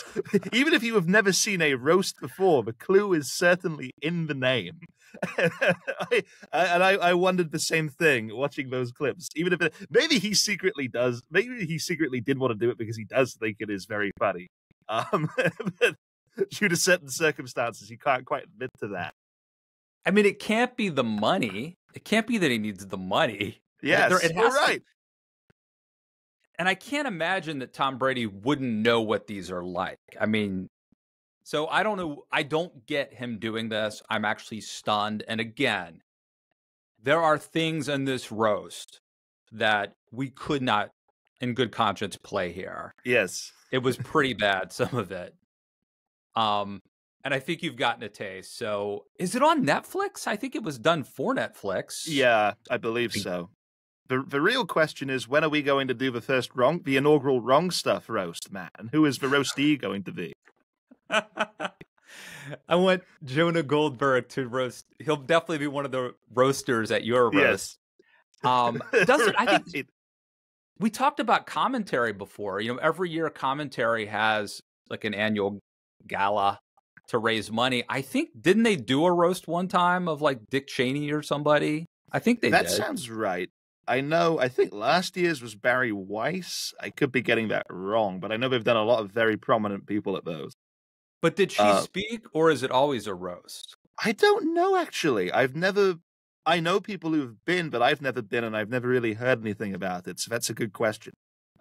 even if you have never seen a roast before, the clue is certainly in the name. I wondered the same thing watching those clips. Even if maybe he secretly did want to do it because he does think it is very funny. But due to certain circumstances, he can't quite admit to that.
I mean, it can't be the money. It can't be that he needs the money.
Yes, you're right.
And I can't imagine that Tom Brady wouldn't know what these are like. I mean, so I don't know. I don't get him doing this. I'm actually stunned. And again, there are things in this roast that we could not, in good conscience, play here.
Yes.
It was pretty bad, some of it. And I think you've gotten a taste. So is it on Netflix? I think it was done for Netflix.
Yeah, I believe so. The real question is, when are we going to do the inaugural wrong stuff roast, man? Who is the roastee going to be?
I want Jonah Goldberg to roast. He'll definitely be one of the roasters at your roast. Yes. I think we talked about commentary before. You know, every year commentary has like an annual gala to raise money. I think, didn't they do a roast one time of like Dick Cheney or somebody? I think they did.
That sounds right. I think last year's was Barry Weiss. I could be getting that wrong, but I know they've done a lot of very prominent people at those.
But did she speak, or is it always a roast?
I don't know, actually. I know people who've been, but I've never been, and I've never really heard anything about it, so that's a good question.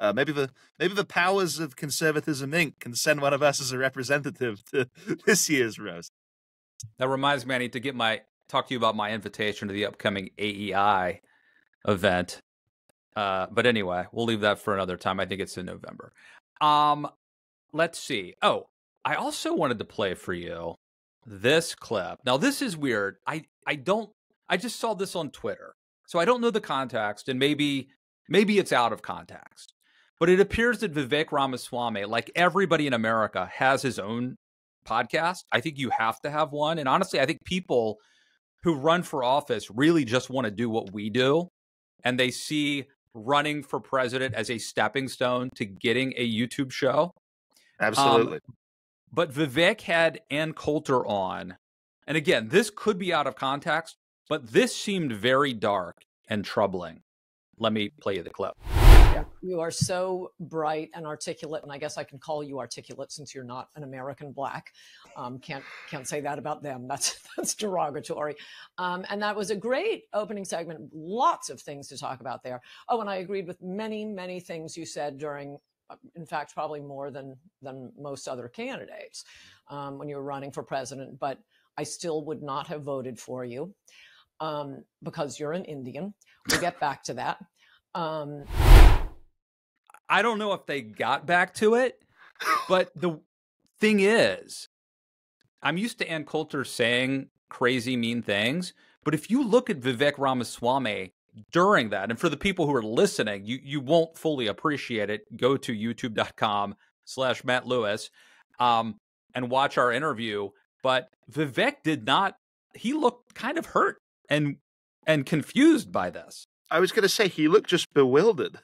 Maybe the powers of Conservatism Inc. can send one of us as a representative to this year's roast.
That reminds me, I need to talk to you about my invitation to the upcoming AEI event. But anyway, we'll leave that for another time. I think it's in November. Let's see. Oh, I also wanted to play for you this clip. Now, this is weird. I just saw this on Twitter, so I don't know the context, and maybe it's out of context. But it appears that Vivek Ramaswamy, like everybody in America, has his own podcast. I think you have to have one. And honestly, I think people who run for office really just want to do what we do. And they see running for president as a stepping stone to getting a YouTube show.
Absolutely.
But Vivek had Ann Coulter on. And again, this could be out of context, but this seemed very dark and troubling. Let me play you the clip.
Yeah, you are so bright and articulate, and I guess I can call you articulate since you're not an American black. Can't say that about them. That's derogatory. And that was a great opening segment. Lots of things to talk about there. Oh, and I agreed with many things you said during, in fact, probably more than most other candidates when you were running for president. But I still would not have voted for you because you're an Indian. We'll get back to that.
I don't know if they got back to it, but the thing is, I'm used to Ann Coulter saying crazy, mean things, but if you look at Vivek Ramaswamy during that, and for the people who are listening, you won't fully appreciate it, go to youtube.com/Matt Lewis and watch our interview. But Vivek he looked kind of hurt and confused by this.
I was going to say, he looked just bewildered.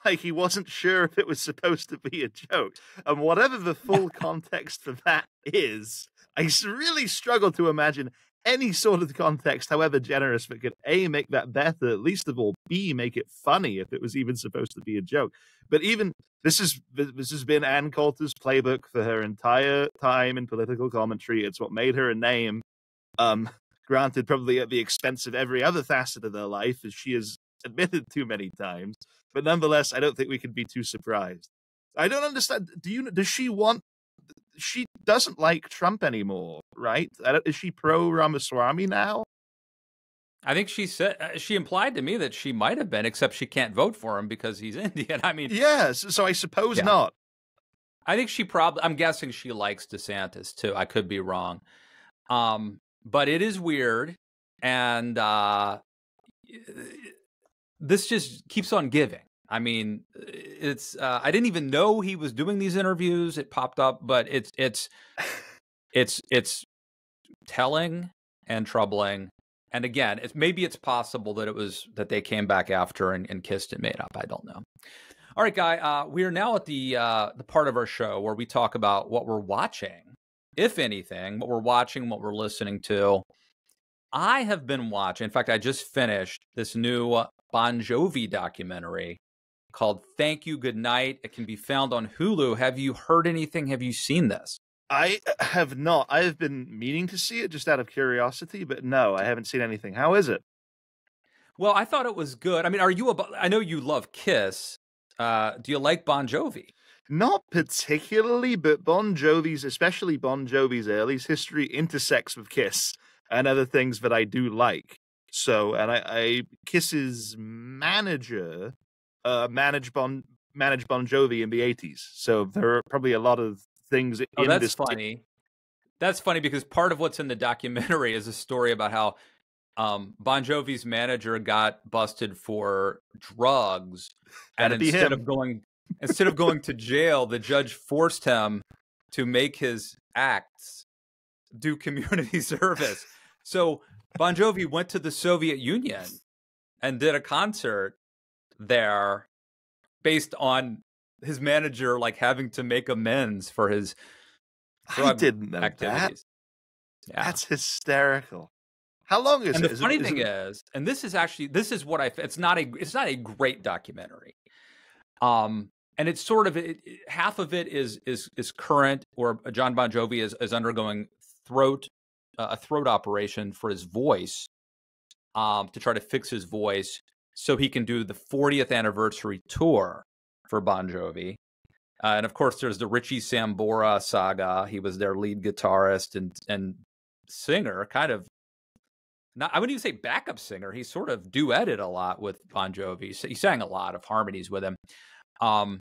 Like he wasn't sure if it was supposed to be a joke. And whatever the full context for that is, I really struggle to imagine any sort of context, however generous, that could A, make that better, at least of all, B, make it funny if it was even supposed to be a joke. But even this has been Ann Coulter's playbook for her entire time in political commentary. It's what made her a name. Granted, probably at the expense of every other facet of their life, as she has admitted too many times. But nonetheless, I don't think we can be too surprised. I don't understand. She doesn't like Trump anymore, right? Is she pro Ramaswamy now?
I think she implied to me that she might have been, except she can't vote for him because he's Indian. I mean,
yes. So I suppose not.
I think I'm guessing she likes DeSantis too. I could be wrong. But it is weird. And, this just keeps on giving. I mean, it's I didn't even know he was doing these interviews. It popped up, but it's telling and troubling. And again, maybe it's possible that they came back after and kissed and made up. I don't know. All right, Guy, we are now at the part of our show where we talk about what we're watching, if anything, what we're watching, what we're listening to. I have been watching, in fact, I just finished this new Bon Jovi documentary called Thank You, Good Night. It can be found on Hulu. Have you heard anything? Have you seen this?
I have not. I have been meaning to see it just out of curiosity, but no, I haven't seen anything. How is it?
Well, I thought it was good. I mean, I know you love Kiss. Do you like Bon Jovi?
Not particularly, but especially Bon Jovi's early history intersects with Kiss and other things that I do like. So, and I Kiss's manager managed Bon Jovi in the 80s. So there are probably a lot of things in
that's
this.
Funny. That's funny because part of what's in the documentary is a story about how Bon Jovi's manager got busted for drugs, and instead of going to jail, the judge forced him to make his acts do community service. So Bon Jovi went to the Soviet Union and did a concert there based on his manager having to make amends for his drug
I didn't know
activities.
That. Yeah. That's hysterical. How long is
and
it?
The funny thing is, and this is what it's not a great documentary. And it's sort of half of it is current, or John Bon Jovi is undergoing a throat operation for his voice, to try to fix his voice so he can do the 40th anniversary tour for Bon Jovi. And of course, there's the Richie Sambora saga. He was their lead guitarist and singer, kind of. I wouldn't even say backup singer. He sort of duetted a lot with Bon Jovi. He sang a lot of harmonies with him. Who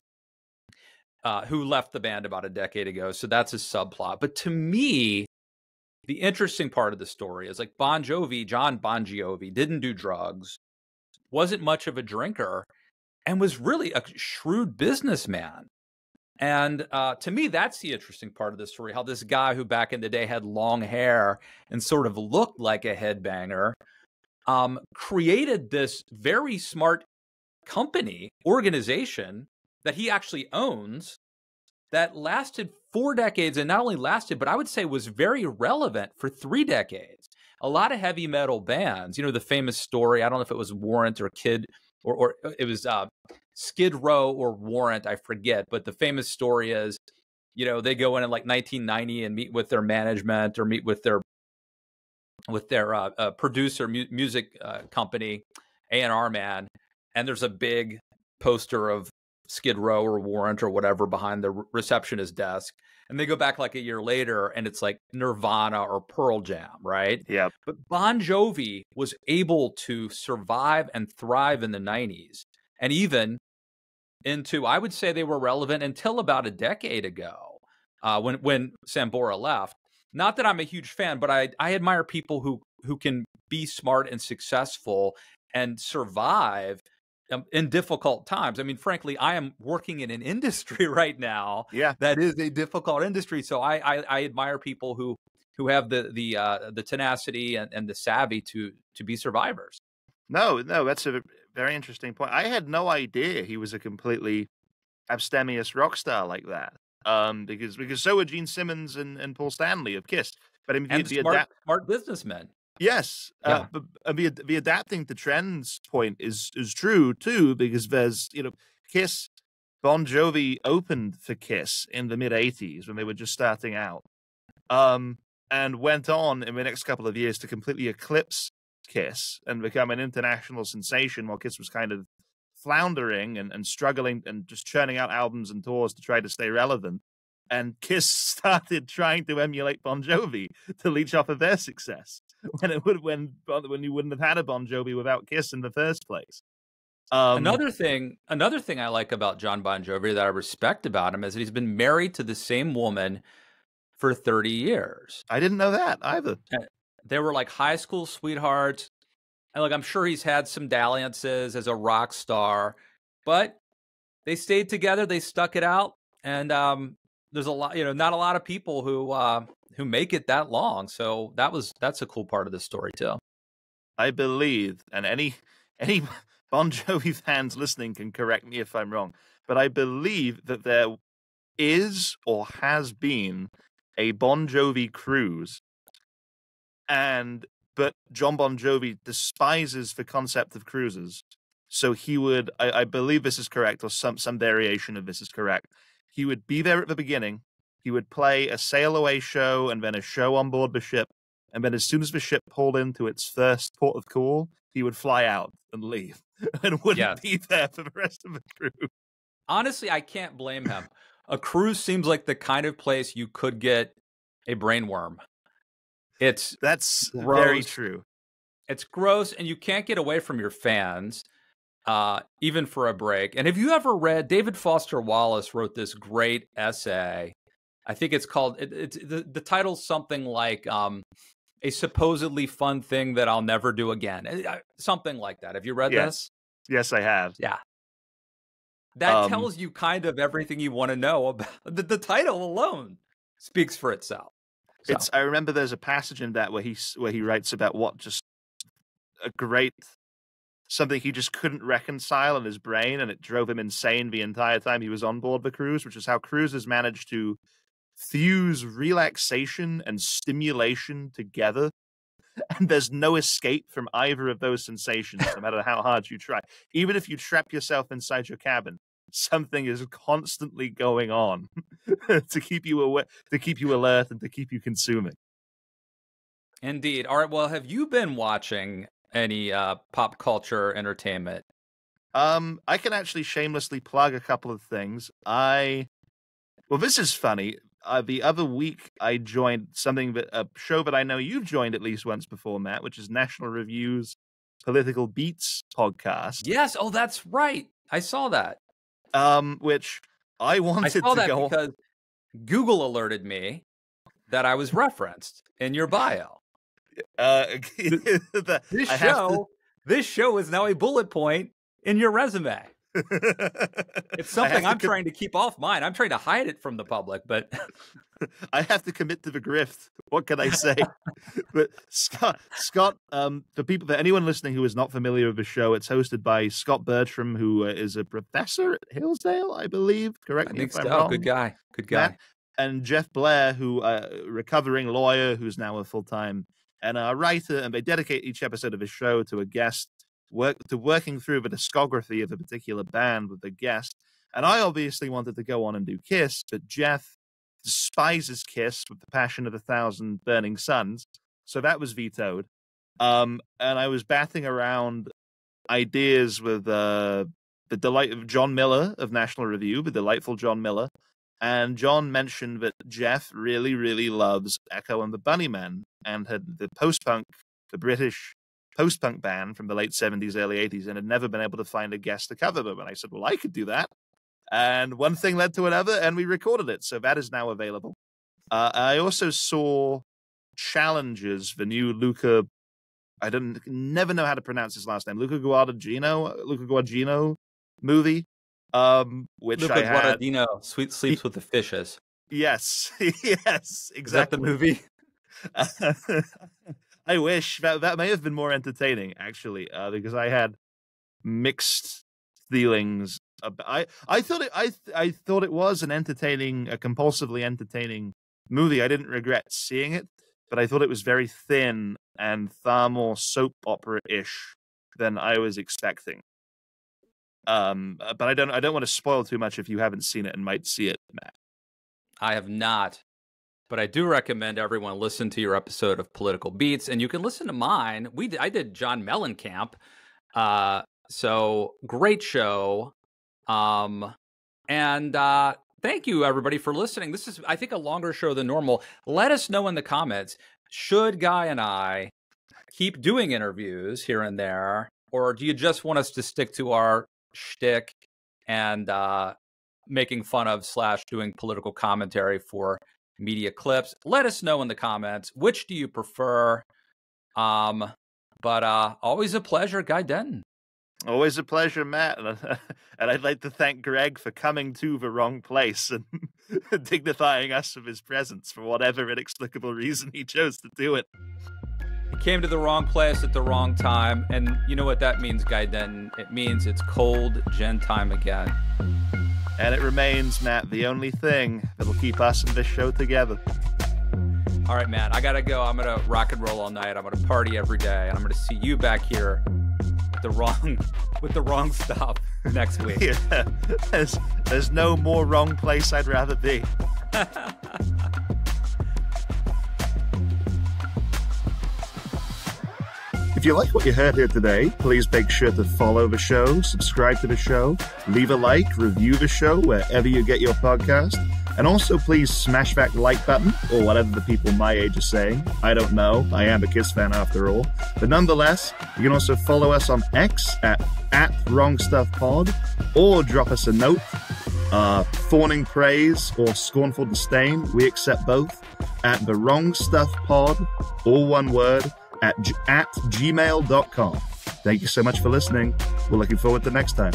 left the band about a decade ago. So that's a subplot. But to me, the interesting part of the story is John Bon Jovi didn't do drugs, wasn't much of a drinker, and was really a shrewd businessman. And to me, that's the interesting part of the story, how this guy who back in the day had long hair and sort of looked like a headbanger, created this very smart organization that he actually owns that lasted 4 decades, and not only lasted, but I would say was very relevant for 3 decades. A lot of heavy metal bands, the famous story, I don't know if it was Warrant or Kid, or it was Skid Row or Warrant, I forget, but the famous story is, they go in 1990 and meet with their management or meet with their producer, music company, A&R man, and there's a big poster of Skid Row or Warrant or whatever behind the receptionist desk. And they go back a year later and it's Nirvana or Pearl Jam, right?
Yeah.
But Bon Jovi was able to survive and thrive in the 90s. And even into, I would say they were relevant until about a decade ago, when Sambora left. Not that I'm a huge fan, but I admire people who can be smart and successful and survive in difficult times. I mean, frankly, I am working in an industry right now that is a difficult industry. So I admire people who have the tenacity and the savvy to be survivors.
No, that's a very interesting point. I had no idea he was a completely abstemious rock star like that. Because so were Gene Simmons and Paul Stanley of Kiss. But I mean,
and smart businessmen.
Yes, but the adapting to trends point is true too, because there's Kiss, Bon Jovi opened for Kiss in the mid '80s when they were just starting out, and went on in the next couple of years to completely eclipse Kiss and become an international sensation, while Kiss was kind of floundering and struggling and just churning out albums and tours to try to stay relevant. And Kiss started trying to emulate Bon Jovi to leech off of their success when you wouldn't have had a Bon Jovi without Kiss in the first place.
Another thing I like about John Bon Jovi that I respect about him is that he's been married to the same woman for 30 years.
I didn't know that either.
They were high school sweethearts. And I'm sure he's had some dalliances as a rock star, but they stayed together. They stuck it out. And there's a lot, not a lot of people who make it that long. So that's a cool part of this story too.
I believe, and any Bon Jovi fans listening can correct me if I'm wrong, but I believe that there is or has been a Bon Jovi cruise, but John Bon Jovi despises the concept of cruises. So he would, I believe this is correct, or some variation of this is correct. He would be there at the beginning. He would play a sail away show and then a show on board the ship. And then as soon as the ship pulled into its first port of call, he would fly out and leave and wouldn't be there for the rest of the cruise.
Honestly, I can't blame him. A cruise seems like the kind of place you could get a brainworm. That's gross.
Very true.
It's gross, and you can't get away from your fans, even for a break. And have you ever read, David Foster Wallace wrote this great essay. I think it's called, the title's something like A Supposedly Fun Thing That I'll Never Do Again. Something like that. Have you read this?
Yes, I have.
Yeah. That tells you kind of everything you want to know about the title alone speaks for itself. So.
I remember there's a passage in that where he writes about what just something he just couldn't reconcile in his brain, and it drove him insane the entire time he was on board the cruise, which is how cruises managed to fuse relaxation and stimulation together. And there's no escape from either of those sensations, no matter how hard you try. Even if you trap yourself inside your cabin, something is constantly going on to keep you aware, to keep you alert, and to keep you consuming.
Indeed. All right. Well, have you been watching any pop culture entertainment?
I can actually shamelessly plug a couple of things. Well, this is funny. The other week, I joined a show that I know you've joined at least once before, Matt, which is National Review's Political Beats podcast.
Yes. Oh, that's right. I saw that.
Which I wanted to go
because Google alerted me that I was referenced in your bio. This show is now a bullet point in your resume. It's something I'm trying to keep off mine. I'm trying to hide it from the public, but
I have to commit to the grift. What can I say? But Scott, for anyone listening who is not familiar with the show, it's hosted by Scott Bertram, who is a professor at Hillsdale, I believe. Correct me if I'm wrong.
Good guy.
Matt, and Jeff Blair, who recovering lawyer, who's now a full-time writer, and they dedicate each episode of his show to a guest. Working through the discography of a particular band with the guest. And I obviously wanted to go on and do Kiss, but Jeff despises Kiss with the passion of 1,000 burning suns. So that was vetoed. And I was batting around ideas with the delight of John Miller of National Review, the delightful John Miller. And John mentioned that Jeff really, really loves Echo and the Bunnymen, and had the British post-punk band from the late 70s, early 80s, and had never been able to find a guest to cover them. And I said, well, I could do that. And one thing led to another, and we recorded it. So that is now available. I also saw Challenges, the new Luca, never know how to pronounce his last name, Luca Guadagnino movie, which
Luca Guadagnino sleeps with the fishes.
Yes, yes, exactly.
Is that the movie?
I wish that may have been more entertaining, actually, because I had mixed feelings. I thought it was a compulsively entertaining movie. I didn't regret seeing it, but I thought it was very thin and far more soap opera-ish than I was expecting. But I don't want to spoil too much if you haven't seen it and might see it, Matt.
I have not. But I do recommend everyone listen to your episode of Political Beats, and you can listen to mine. I did John Mellencamp, so great show. And thank you everybody for listening. This is, I think, a longer show than normal. Let us know in the comments, should Guy and I keep doing interviews here and there, or do you just want us to stick to our shtick and making fun of / doing political commentary for media clips? Let us know in the comments. Which do you prefer? But always a pleasure, Guy Denton.
Always a pleasure, Matt. And I'd like to thank Gregg for coming to the wrong place and dignifying us with his presence for whatever inexplicable reason he chose to do it.
He came to the wrong place at the wrong time. And you know what that means, Guy Denton? It means it's cold gin time again.
And it remains, Matt, the only thing that'll keep us in this show together.
All right, Matt, I got to go. I'm going to rock and roll all night. I'm going to party every day. And I'm going to see you back here with the wrong stuff next week.
Yeah, there's no more wrong place I'd rather be. If you like what you heard here today, please make sure to follow the show, subscribe to the show, leave a like, review the show wherever you get your podcast, and also please smash that like button, or whatever the people my age are saying. I don't know. I am a Kiss fan after all. But nonetheless, you can also follow us on X at WrongStuffPod, or drop us a note. Fawning praise or scornful disdain, we accept both, at TheWrongStuffPod, all one word, at gmail.com. Thank you so much for listening. We're looking forward to next time.